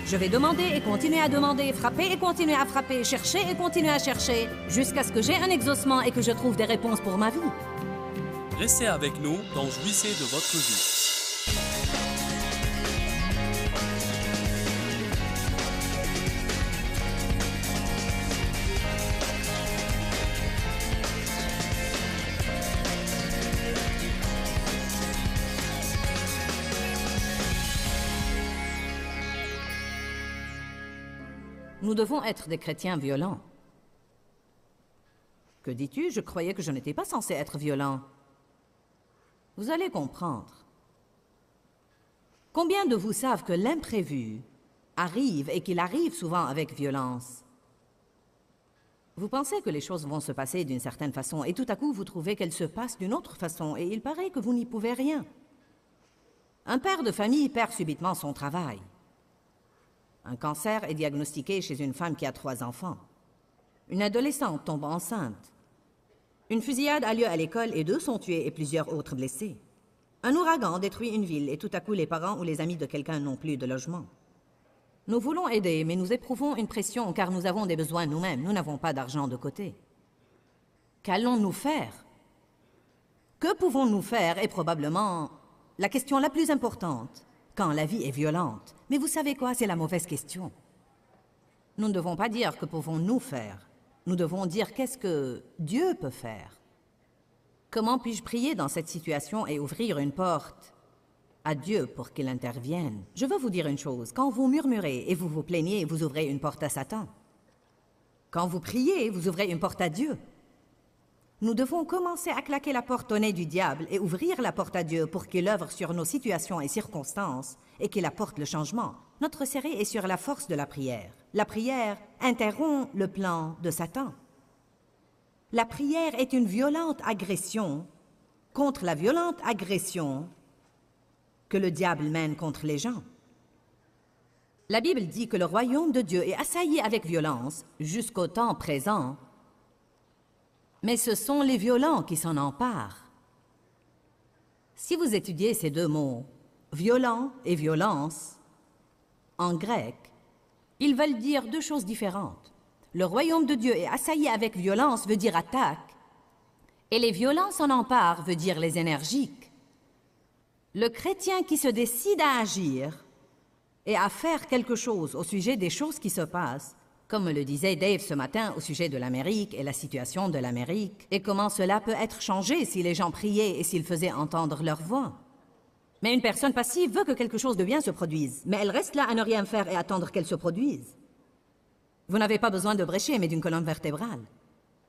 Je vais demander et continuer à demander, frapper et continuer à frapper, chercher et continuer à chercher, jusqu'à ce que j'ai un exaucement et que je trouve des réponses pour ma vie. Restez avec nous dans Jouissez de votre vie. Nous devons être des chrétiens violents. Que dis-tu? Je croyais que je n'étais pas censé être violent. Vous allez comprendre. Combien de vous savent que l'imprévu arrive et qu'il arrive souvent avec violence? Vous pensez que les choses vont se passer d'une certaine façon et tout à coup vous trouvez qu'elles se passent d'une autre façon et il paraît que vous n'y pouvez rien. Un père de famille perd subitement son travail. Un cancer est diagnostiqué chez une femme qui a 3 enfants. Une adolescente tombe enceinte. Une fusillade a lieu à l'école et 2 sont tués et plusieurs autres blessés. Un ouragan détruit une ville et tout à coup les parents ou les amis de quelqu'un n'ont plus de logement. Nous voulons aider, mais nous éprouvons une pression car nous avons des besoins nous-mêmes. Nous n'avons pas d'argent de côté. Qu'allons-nous faire? Que pouvons-nous faire est probablement la question la plus importante quand la vie est violente. Mais vous savez quoi? C'est la mauvaise question. Nous ne devons pas dire que pouvons-nous faire. Nous devons dire qu'est-ce que Dieu peut faire. Comment puis-je prier dans cette situation et ouvrir une porte à Dieu pour qu'il intervienne? Je veux vous dire une chose. Quand vous murmurez et vous vous plaignez, vous ouvrez une porte à Satan. Quand vous priez, vous ouvrez une porte à Dieu. Nous devons commencer à claquer la porte au nez du diable et ouvrir la porte à Dieu pour qu'il œuvre sur nos situations et circonstances et qu'il apporte le changement. Notre série est sur la force de la prière. La prière interrompt le plan de Satan. La prière est une violente agression contre la violente agression que le diable mène contre les gens. La Bible dit que le royaume de Dieu est assailli avec violence jusqu'au temps présent. Mais ce sont les violents qui s'en emparent. Si vous étudiez ces 2 mots, violent et violence, en grec, ils veulent dire 2 choses différentes. Le royaume de Dieu est assailli avec violence veut dire attaque, et les violents s'en emparent veut dire les énergiques. Le chrétien qui se décide à agir et à faire quelque chose au sujet des choses qui se passent, comme le disait Dave ce matin au sujet de l'Amérique et la situation de l'Amérique, et comment cela peut être changé si les gens priaient et s'ils faisaient entendre leur voix. Mais une personne passive veut que quelque chose de bien se produise, mais elle reste là à ne rien faire et attendre qu'elle se produise. Vous n'avez pas besoin de brécher, mais d'une colonne vertébrale.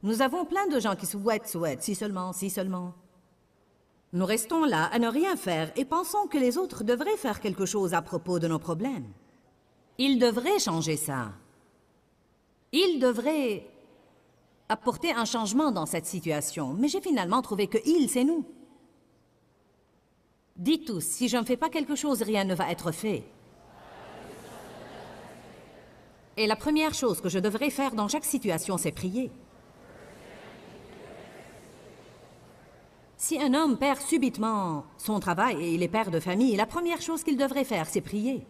Nous avons plein de gens qui souhaitent, si seulement, si seulement. Nous restons là à ne rien faire et pensons que les autres devraient faire quelque chose à propos de nos problèmes. Ils devraient changer ça. Il devrait apporter un changement dans cette situation, mais j'ai finalement trouvé que il, c'est nous. Dites tous, si je ne fais pas quelque chose, rien ne va être fait. Et la première chose que je devrais faire dans chaque situation, c'est prier. Si un homme perd subitement son travail et il est père de famille, la première chose qu'il devrait faire, c'est prier.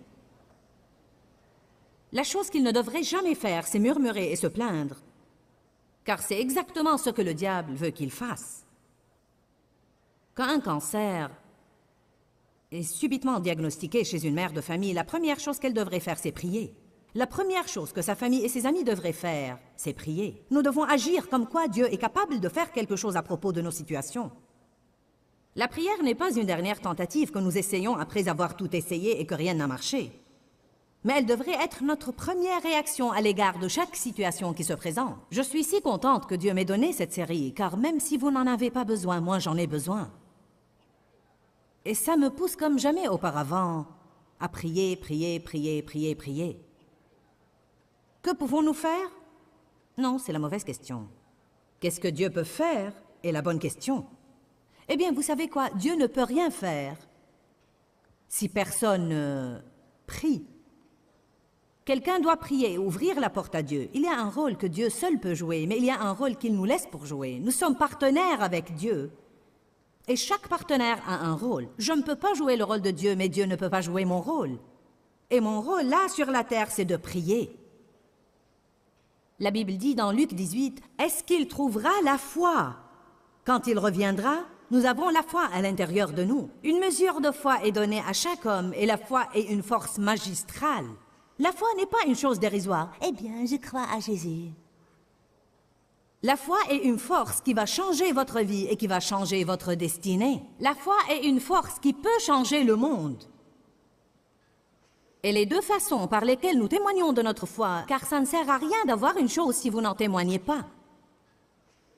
La chose qu'il ne devrait jamais faire, c'est murmurer et se plaindre, car c'est exactement ce que le diable veut qu'il fasse. Quand un cancer est subitement diagnostiqué chez une mère de famille, la première chose qu'elle devrait faire, c'est prier. La première chose que sa famille et ses amis devraient faire, c'est prier. Nous devons agir comme quoi Dieu est capable de faire quelque chose à propos de nos situations. La prière n'est pas une dernière tentative que nous essayons après avoir tout essayé et que rien n'a marché. Mais elle devrait être notre première réaction à l'égard de chaque situation qui se présente. Je suis si contente que Dieu m'ait donné cette série, car même si vous n'en avez pas besoin, moi j'en ai besoin. Et ça me pousse comme jamais auparavant à prier, prier, prier, prier, prier. Que pouvons-nous faire? Non, c'est la mauvaise question. Qu'est-ce que Dieu peut faire est la bonne question. Eh bien, vous savez quoi? Dieu ne peut rien faire si personne ne prie. Quelqu'un doit prier et ouvrir la porte à Dieu. Il y a un rôle que Dieu seul peut jouer, mais il y a un rôle qu'il nous laisse pour jouer. Nous sommes partenaires avec Dieu. Et chaque partenaire a un rôle. Je ne peux pas jouer le rôle de Dieu, mais Dieu ne peut pas jouer mon rôle. Et mon rôle là sur la terre, c'est de prier. La Bible dit dans Luc 18, « Est-ce qu'il trouvera la foi? Quand il reviendra, nous avons la foi à l'intérieur de nous. Une mesure de foi est donnée à chaque homme et la foi est une force magistrale. La foi n'est pas une chose dérisoire. Eh bien, je crois à Jésus. La foi est une force qui va changer votre vie et qui va changer votre destinée. La foi est une force qui peut changer le monde. Et les deux façons par lesquelles nous témoignons de notre foi, car ça ne sert à rien d'avoir une chose si vous n'en témoignez pas.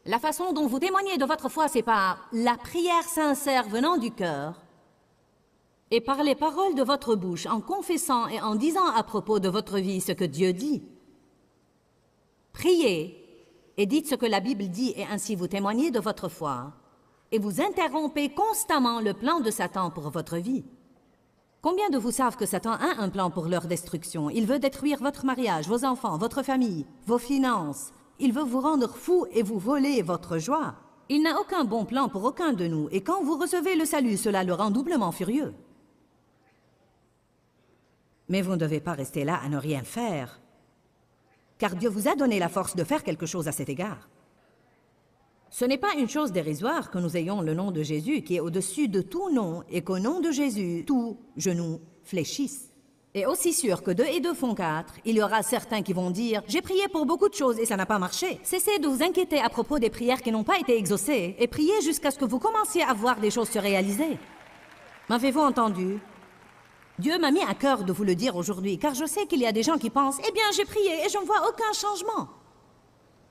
La façon dont vous témoignez de votre foi, c'est par la prière sincère venant du cœur et par les paroles de votre bouche, en confessant et en disant à propos de votre vie ce que Dieu dit. Priez et dites ce que la Bible dit et ainsi vous témoignez de votre foi et vous interrompez constamment le plan de Satan pour votre vie. Combien de vous savent que Satan a un plan pour leur destruction? Il veut détruire votre mariage, vos enfants, votre famille, vos finances. Il veut vous rendre fou et vous voler votre joie. Il n'a aucun bon plan pour aucun de nous, et quand vous recevez le salut, cela le rend doublement furieux. Mais vous ne devez pas rester là à ne rien faire, car Dieu vous a donné la force de faire quelque chose à cet égard. Ce n'est pas une chose dérisoire que nous ayons le nom de Jésus qui est au-dessus de tout nom, et qu'au nom de Jésus, tout genou fléchisse. Et aussi sûr que 2 et 2 font 4, il y aura certains qui vont dire « J'ai prié pour beaucoup de choses et ça n'a pas marché ». Cessez de vous inquiéter à propos des prières qui n'ont pas été exaucées et priez jusqu'à ce que vous commenciez à voir des choses se réaliser. M'avez-vous entendu? Dieu m'a mis à cœur de vous le dire aujourd'hui, car je sais qu'il y a des gens qui pensent « Eh bien, j'ai prié et je ne vois aucun changement ».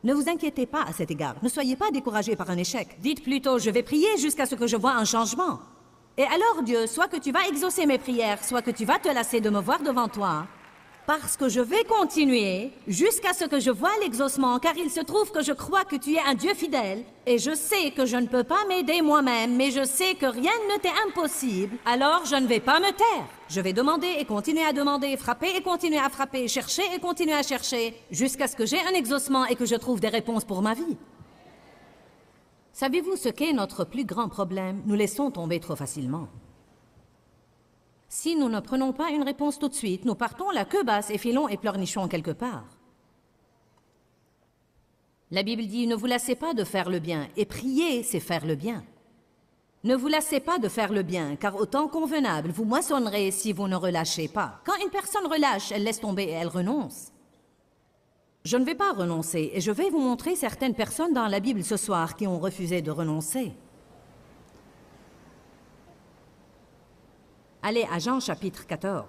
Ne vous inquiétez pas à cet égard, ne soyez pas découragés par un échec. Dites plutôt « Je vais prier jusqu'à ce que je vois un changement ». Et alors, Dieu, soit que tu vas exaucer mes prières, soit que tu vas te lasser de me voir devant toi, parce que je vais continuer jusqu'à ce que je voie l'exaucement, car il se trouve que je crois que tu es un Dieu fidèle, et je sais que je ne peux pas m'aider moi-même, mais je sais que rien ne t'est impossible, alors je ne vais pas me taire. Je vais demander et continuer à demander, frapper et continuer à frapper, chercher et continuer à chercher, jusqu'à ce que j'ai un exaucement et que je trouve des réponses pour ma vie. Savez-vous ce qu'est notre plus grand problème? Nous laissons tomber trop facilement. Si nous ne prenons pas une réponse tout de suite, nous partons la queue basse et filons et pleurnichons quelque part. La Bible dit « Ne vous lassez pas de faire le bien » et prier, c'est faire le bien. Ne vous lassez pas de faire le bien, car au temps convenable, vous moissonnerez si vous ne relâchez pas. Quand une personne relâche, elle laisse tomber et elle renonce. Je ne vais pas renoncer, et je vais vous montrer certaines personnes dans la Bible ce soir qui ont refusé de renoncer. Allez à Jean chapitre 14.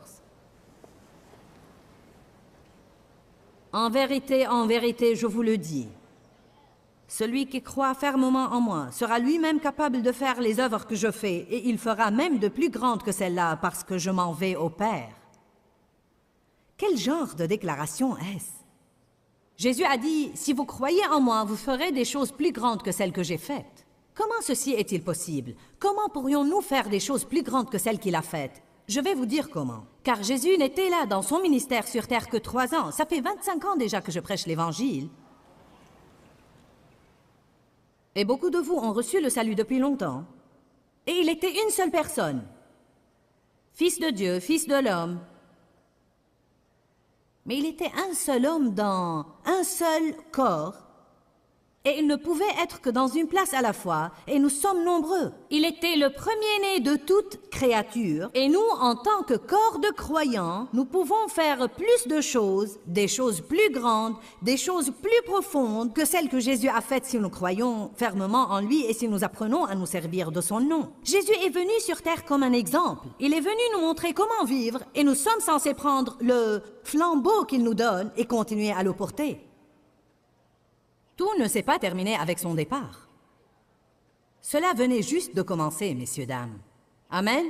En vérité, je vous le dis, celui qui croit fermement en moi sera lui-même capable de faire les œuvres que je fais, et il fera même de plus grandes que celles-là, parce que je m'en vais au Père. Quel genre de déclaration est-ce? Jésus a dit, « Si vous croyez en moi, vous ferez des choses plus grandes que celles que j'ai faites. » Comment ceci est-il possible? Comment pourrions-nous faire des choses plus grandes que celles qu'il a faites? Je vais vous dire comment. Car Jésus n'était là dans son ministère sur terre que 3 ans. Ça fait 25 ans déjà que je prêche l'Évangile. Et beaucoup de vous ont reçu le salut depuis longtemps. Et il était une seule personne. Fils de Dieu, fils de l'homme. Mais il était un seul homme dans un seul corps, et il ne pouvait être que dans une place à la fois, et nous sommes nombreux. Il était le premier-né de toute créature, et nous, en tant que corps de croyants, nous pouvons faire plus de choses, des choses plus grandes, des choses plus profondes que celles que Jésus a faites si nous croyons fermement en lui et si nous apprenons à nous servir de son nom. Jésus est venu sur terre comme un exemple. Il est venu nous montrer comment vivre, et nous sommes censés prendre le flambeau qu'il nous donne et continuer à le porter. Tout ne s'est pas terminé avec son départ. Cela venait juste de commencer, messieurs, dames. Amen.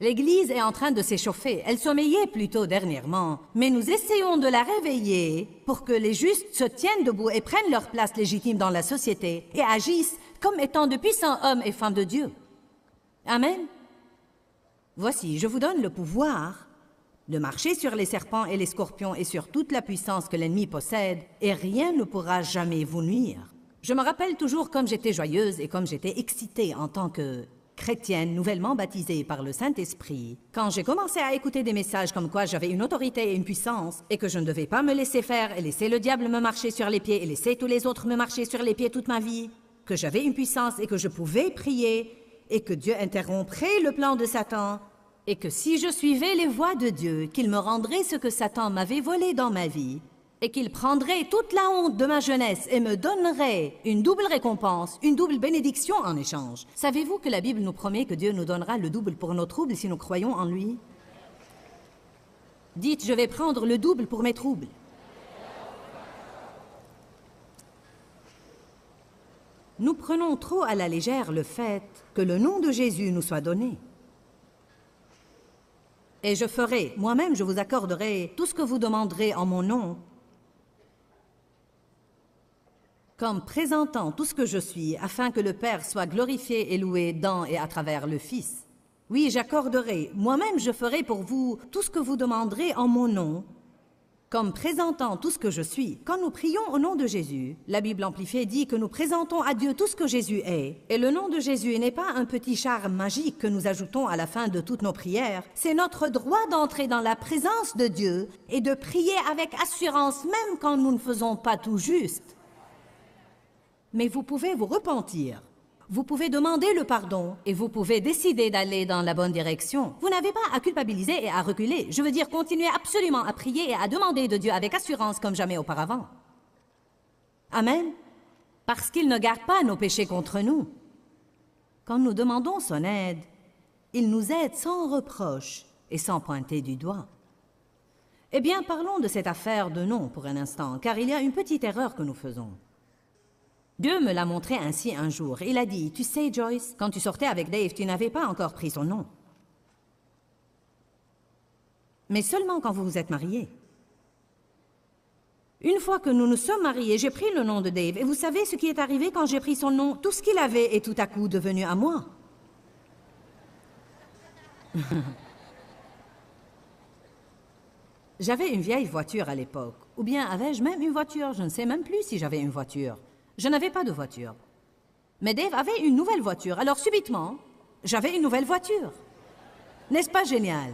L'Église est en train de s'échauffer. Elle sommeillait plutôt dernièrement, mais nous essayons de la réveiller pour que les justes se tiennent debout et prennent leur place légitime dans la société et agissent comme étant de puissants hommes et femmes de Dieu. Amen. Voici, je vous donne le pouvoir de marcher sur les serpents et les scorpions et sur toute la puissance que l'ennemi possède, et rien ne pourra jamais vous nuire. Je me rappelle toujours comme j'étais joyeuse et comme j'étais excitée en tant que chrétienne nouvellement baptisée par le Saint-Esprit, quand j'ai commencé à écouter des messages comme quoi j'avais une autorité et une puissance, et que je ne devais pas me laisser faire et laisser le diable me marcher sur les pieds et laisser tous les autres me marcher sur les pieds toute ma vie, que j'avais une puissance et que je pouvais prier, et que Dieu interromprait le plan de Satan, et que si je suivais les voies de Dieu, qu'il me rendrait ce que Satan m'avait volé dans ma vie, et qu'il prendrait toute la honte de ma jeunesse et me donnerait une double récompense, une double bénédiction en échange. Savez-vous que la Bible nous promet que Dieu nous donnera le double pour nos troubles si nous croyons en lui? Dites, je vais prendre le double pour mes troubles. Nous prenons trop à la légère le fait que le nom de Jésus nous soit donné. Et je ferai, moi-même je vous accorderai tout ce que vous demanderez en mon nom, comme présentant tout ce que je suis, afin que le Père soit glorifié et loué dans et à travers le Fils. Oui, j'accorderai, moi-même je ferai pour vous tout ce que vous demanderez en mon nom, comme présentant tout ce que je suis. Quand nous prions au nom de Jésus, la Bible amplifiée dit que nous présentons à Dieu tout ce que Jésus est. Et le nom de Jésus n'est pas un petit charme magique que nous ajoutons à la fin de toutes nos prières. C'est notre droit d'entrer dans la présence de Dieu et de prier avec assurance, même quand nous ne faisons pas tout juste. Mais vous pouvez vous repentir, vous pouvez demander le pardon et vous pouvez décider d'aller dans la bonne direction. Vous n'avez pas à culpabiliser et à reculer. Je veux dire, continuez absolument à prier et à demander de Dieu avec assurance comme jamais auparavant. Amen. Parce qu'il ne garde pas nos péchés contre nous. Quand nous demandons son aide, il nous aide sans reproche et sans pointer du doigt. Eh bien, parlons de cette affaire de nom pour un instant, car il y a une petite erreur que nous faisons. Dieu me l'a montré ainsi un jour. Il a dit, tu sais Joyce, quand tu sortais avec Dave, tu n'avais pas encore pris son nom. Mais seulement quand vous vous êtes mariés. Une fois que nous nous sommes mariés, j'ai pris le nom de Dave. Et vous savez ce qui est arrivé quand j'ai pris son nom? Tout ce qu'il avait est tout à coup devenu à moi. J'avais une vieille voiture à l'époque. Ou bien avais-je même une voiture? Je ne sais même plus si j'avais une voiture. Je n'avais pas de voiture. Mais Dave avait une nouvelle voiture. Alors subitement, j'avais une nouvelle voiture. N'est-ce pas génial?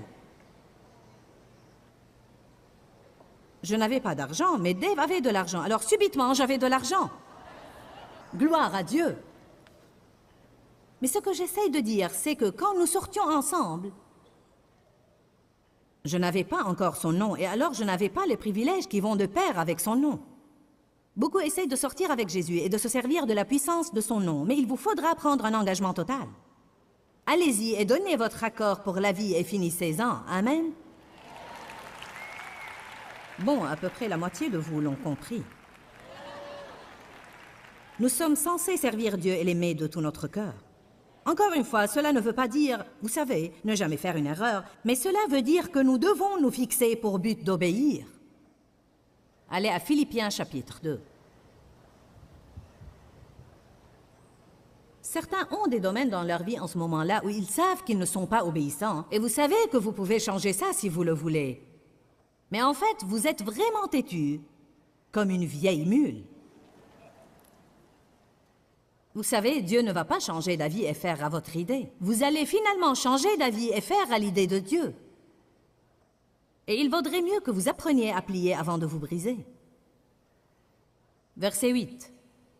Je n'avais pas d'argent, mais Dave avait de l'argent. Alors subitement, j'avais de l'argent. Gloire à Dieu. Mais ce que j'essaye de dire, c'est que quand nous sortions ensemble, je n'avais pas encore son nom, et alors je n'avais pas les privilèges qui vont de pair avec son nom. Beaucoup essayent de sortir avec Jésus et de se servir de la puissance de son nom, mais il vous faudra prendre un engagement total. Allez-y et donnez votre accord pour la vie et finissez-en. Amen. Bon, à peu près la moitié de vous l'ont compris. Nous sommes censés servir Dieu et l'aimer de tout notre cœur. Encore une fois, cela ne veut pas dire, vous savez, ne jamais faire une erreur, mais cela veut dire que nous devons nous fixer pour but d'obéir. Allez à Philippiens chapitre 2. Certains ont des domaines dans leur vie en ce moment-là où ils savent qu'ils ne sont pas obéissants. Et vous savez que vous pouvez changer ça si vous le voulez. Mais en fait, vous êtes vraiment têtu, comme une vieille mule. Vous savez, Dieu ne va pas changer d'avis et faire à votre idée. Vous allez finalement changer d'avis et faire à l'idée de Dieu. Et il vaudrait mieux que vous appreniez à plier avant de vous briser. Verset 8.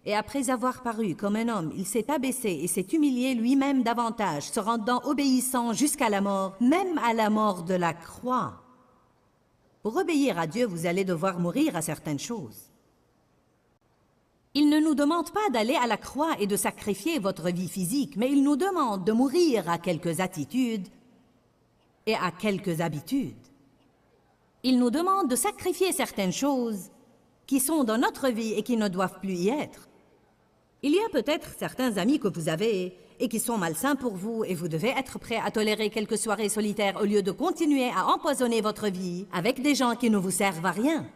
Et après avoir paru comme un homme, il s'est abaissé et s'est humilié lui-même davantage, se rendant obéissant jusqu'à la mort, même à la mort de la croix. Pour obéir à Dieu, vous allez devoir mourir à certaines choses. Il ne nous demande pas d'aller à la croix et de sacrifier votre vie physique, mais il nous demande de mourir à quelques attitudes et à quelques habitudes. Il nous demande de sacrifier certaines choses qui sont dans notre vie et qui ne doivent plus y être. Il y a peut-être certains amis que vous avez et qui sont malsains pour vous et vous devez être prêt à tolérer quelques soirées solitaires au lieu de continuer à empoisonner votre vie avec des gens qui ne vous servent à rien.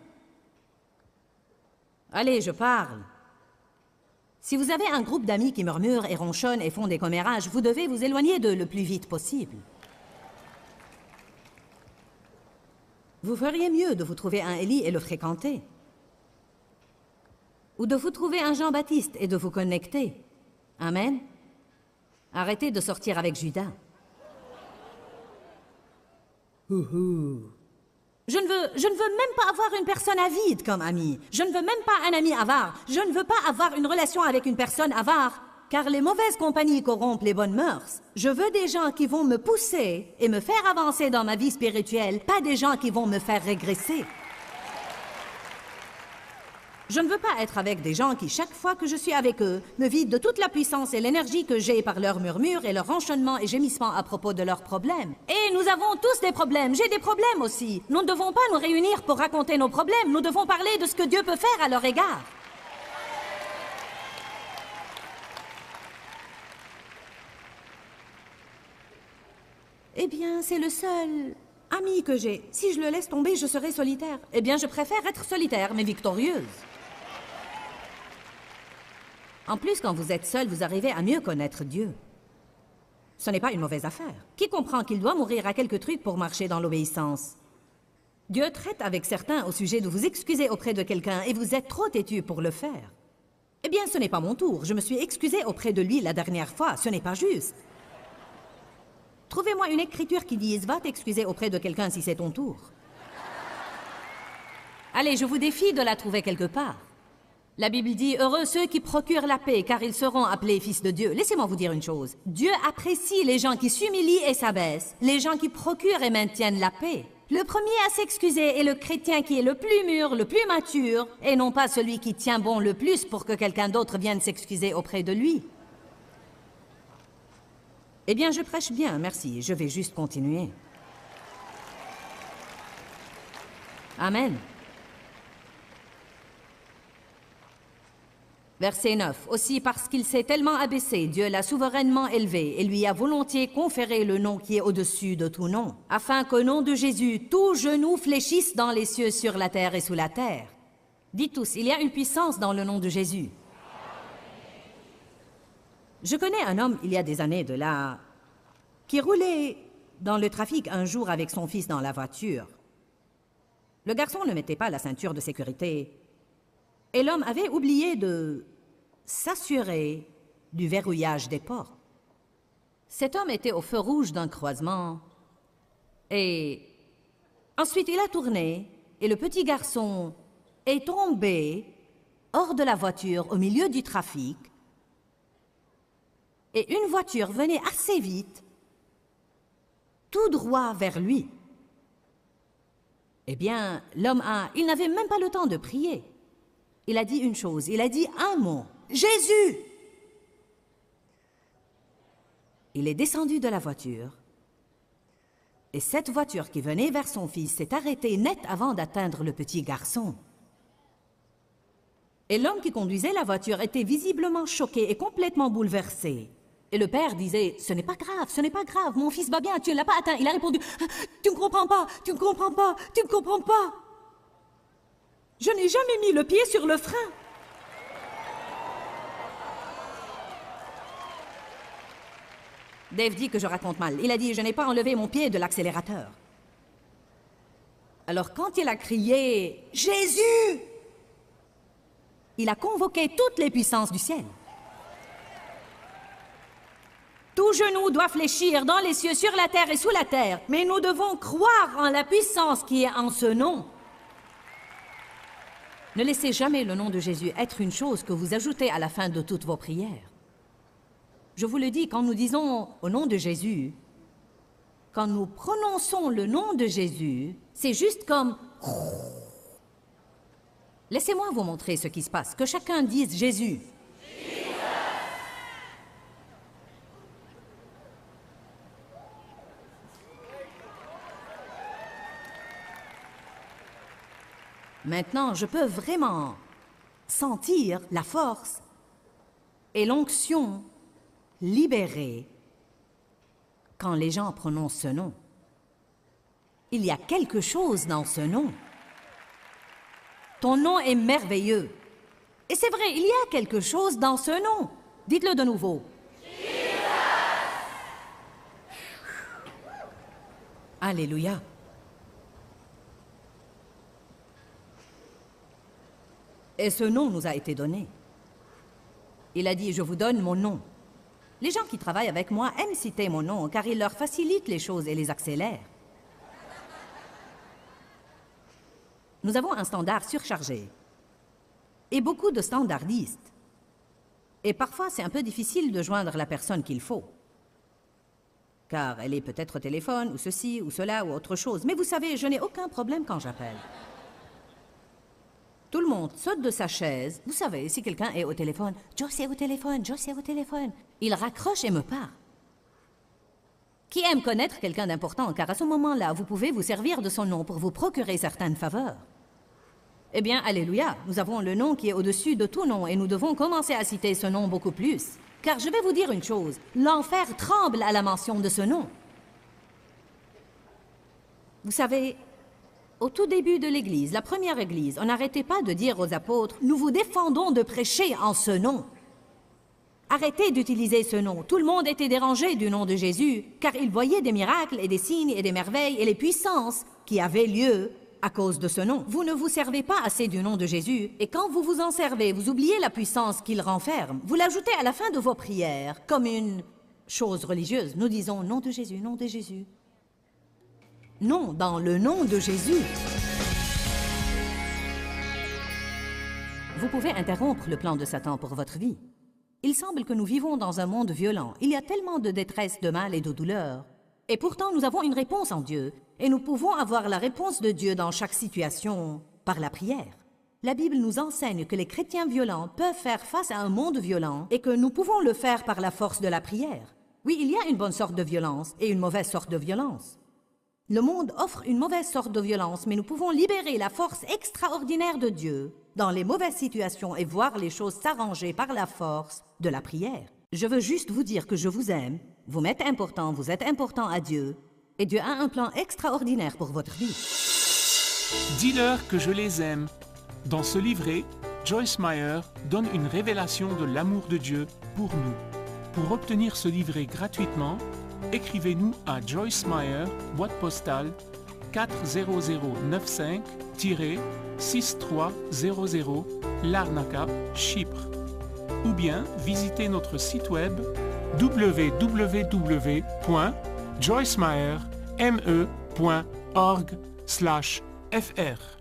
Allez, je parle. Si vous avez un groupe d'amis qui murmurent et ronchonnent et font des commérages, vous devez vous éloigner d'eux le plus vite possible. Vous feriez mieux de vous trouver un Élie et le fréquenter. Ou de vous trouver un Jean-Baptiste et de vous connecter. Amen. Arrêtez de sortir avec Judas. Je ne veux même pas avoir une personne avide comme amie. Je ne veux même pas un ami avare. Je ne veux pas avoir une relation avec une personne avare, car les mauvaises compagnies corrompent les bonnes mœurs. Je veux des gens qui vont me pousser et me faire avancer dans ma vie spirituelle, pas des gens qui vont me faire régresser. Je ne veux pas être avec des gens qui, chaque fois que je suis avec eux, me vident de toute la puissance et l'énergie que j'ai par leurs murmures et leurs enchaînements et gémissements à propos de leurs problèmes. Et nous avons tous des problèmes, j'ai des problèmes aussi. Nous ne devons pas nous réunir pour raconter nos problèmes, nous devons parler de ce que Dieu peut faire à leur égard. Eh bien, c'est le seul ami que j'ai. Si je le laisse tomber, je serai solitaire. Eh bien, je préfère être solitaire, mais victorieuse. En plus, quand vous êtes seul, vous arrivez à mieux connaître Dieu. Ce n'est pas une mauvaise affaire. Qui comprend qu'il doit mourir à quelques trucs pour marcher dans l'obéissance? Dieu traite avec certains au sujet de vous excuser auprès de quelqu'un et vous êtes trop têtu pour le faire. Eh bien, ce n'est pas mon tour. Je me suis excusée auprès de lui la dernière fois. Ce n'est pas juste. Trouvez-moi une écriture qui dise « Va t'excuser auprès de quelqu'un si c'est ton tour ». Allez, je vous défie de la trouver quelque part. La Bible dit « Heureux ceux qui procurent la paix, car ils seront appelés fils de Dieu ». Laissez-moi vous dire une chose. Dieu apprécie les gens qui s'humilient et s'abaissent, les gens qui procurent et maintiennent la paix. Le premier à s'excuser est le chrétien qui est le plus mûr, le plus mature, et non pas celui qui tient bon le plus pour que quelqu'un d'autre vienne s'excuser auprès de lui. Eh bien, je prêche bien, merci. Je vais juste continuer. Amen. Verset 9. Aussi, parce qu'il s'est tellement abaissé, Dieu l'a souverainement élevé et lui a volontiers conféré le nom qui est au-dessus de tout nom, afin qu'au nom de Jésus, tout genou fléchisse dans les cieux, sur la terre et sous la terre. Dites tous, il y a une puissance dans le nom de Jésus. Je connais un homme, il y a des années de là, qui roulait dans le trafic un jour avec son fils dans la voiture. Le garçon ne mettait pas la ceinture de sécurité et l'homme avait oublié de s'assurer du verrouillage des portes. Cet homme était au feu rouge d'un croisement et ensuite il a tourné et le petit garçon est tombé hors de la voiture au milieu du trafic. Et une voiture venait assez vite, tout droit vers lui. Eh bien, il n'avait même pas le temps de prier. Il a dit une chose, il a dit un mot, « Jésus !» Il est descendu de la voiture, et cette voiture qui venait vers son fils s'est arrêtée net avant d'atteindre le petit garçon. Et l'homme qui conduisait la voiture était visiblement choqué et complètement bouleversé. Et le père disait, ce n'est pas grave, mon fils va bien, tu ne l'as pas atteint. Il a répondu, tu ne comprends pas, tu ne comprends pas, tu ne comprends pas. Je n'ai jamais mis le pied sur le frein. Dave dit que je raconte mal. Il a dit, je n'ai pas enlevé mon pied de l'accélérateur. Alors quand il a crié, Jésus! Il a convoqué toutes les puissances du ciel. Tout genou doit fléchir dans les cieux, sur la terre et sous la terre. Mais nous devons croire en la puissance qui est en ce nom. Ne laissez jamais le nom de Jésus être une chose que vous ajoutez à la fin de toutes vos prières. Je vous le dis, quand nous disons au nom de Jésus, quand nous prononçons le nom de Jésus, c'est juste comme... Laissez-moi vous montrer ce qui se passe. Que chacun dise Jésus. Maintenant, je peux vraiment sentir la force et l'onction libérée quand les gens prononcent ce nom. Il y a quelque chose dans ce nom. Ton nom est merveilleux. Et c'est vrai, il y a quelque chose dans ce nom. Dites-le de nouveau. Alléluia. Et ce nom nous a été donné. Il a dit, je vous donne mon nom. Les gens qui travaillent avec moi aiment citer mon nom car il leur facilite les choses et les accélère. Nous avons un standard surchargé et beaucoup de standardistes. Et parfois, c'est un peu difficile de joindre la personne qu'il faut. Car elle est peut-être au téléphone, ou ceci, ou cela, ou autre chose. Mais vous savez, je n'ai aucun problème quand j'appelle. Tout le monde saute de sa chaise. Vous savez, si quelqu'un est au téléphone, « Joyce est au téléphone, Joyce est au téléphone », il raccroche et me parle. Qui aime connaître quelqu'un d'important, car à ce moment-là, vous pouvez vous servir de son nom pour vous procurer certaines faveurs. Eh bien, alléluia, nous avons le nom qui est au-dessus de tout nom et nous devons commencer à citer ce nom beaucoup plus. Car je vais vous dire une chose, l'enfer tremble à la mention de ce nom. Vous savez, au tout début de l'Église, la première Église, on n'arrêtait pas de dire aux apôtres, « Nous vous défendons de prêcher en ce nom. » Arrêtez d'utiliser ce nom. Tout le monde était dérangé du nom de Jésus, car il voyait des miracles et des signes et des merveilles et les puissances qui avaient lieu à cause de ce nom. Vous ne vous servez pas assez du nom de Jésus, et quand vous vous en servez, vous oubliez la puissance qu'il renferme. Vous l'ajoutez à la fin de vos prières, comme une chose religieuse. Nous disons « nom de Jésus, nom de Jésus ». Non, dans le nom de Jésus. Vous pouvez interrompre le plan de Satan pour votre vie. Il semble que nous vivons dans un monde violent. Il y a tellement de détresse, de mal et de douleur. Et pourtant, nous avons une réponse en Dieu. Et nous pouvons avoir la réponse de Dieu dans chaque situation par la prière. La Bible nous enseigne que les chrétiens violents peuvent faire face à un monde violent et que nous pouvons le faire par la force de la prière. Oui, il y a une bonne sorte de violence et une mauvaise sorte de violence. Le monde offre une mauvaise sorte de violence, mais nous pouvons libérer la force extraordinaire de Dieu dans les mauvaises situations et voir les choses s'arranger par la force de la prière. Je veux juste vous dire que je vous aime, vous m'êtes important, vous êtes important à Dieu, et Dieu a un plan extraordinaire pour votre vie. Dis-leur que je les aime. Dans ce livret, Joyce Meyer donne une révélation de l'amour de Dieu pour nous. Pour obtenir ce livret gratuitement, écrivez-nous à Joyce Meyer, boîte postale 40095-6300, Larnaca, Chypre. Ou bien visitez notre site web www.joycemeyer.org/fr.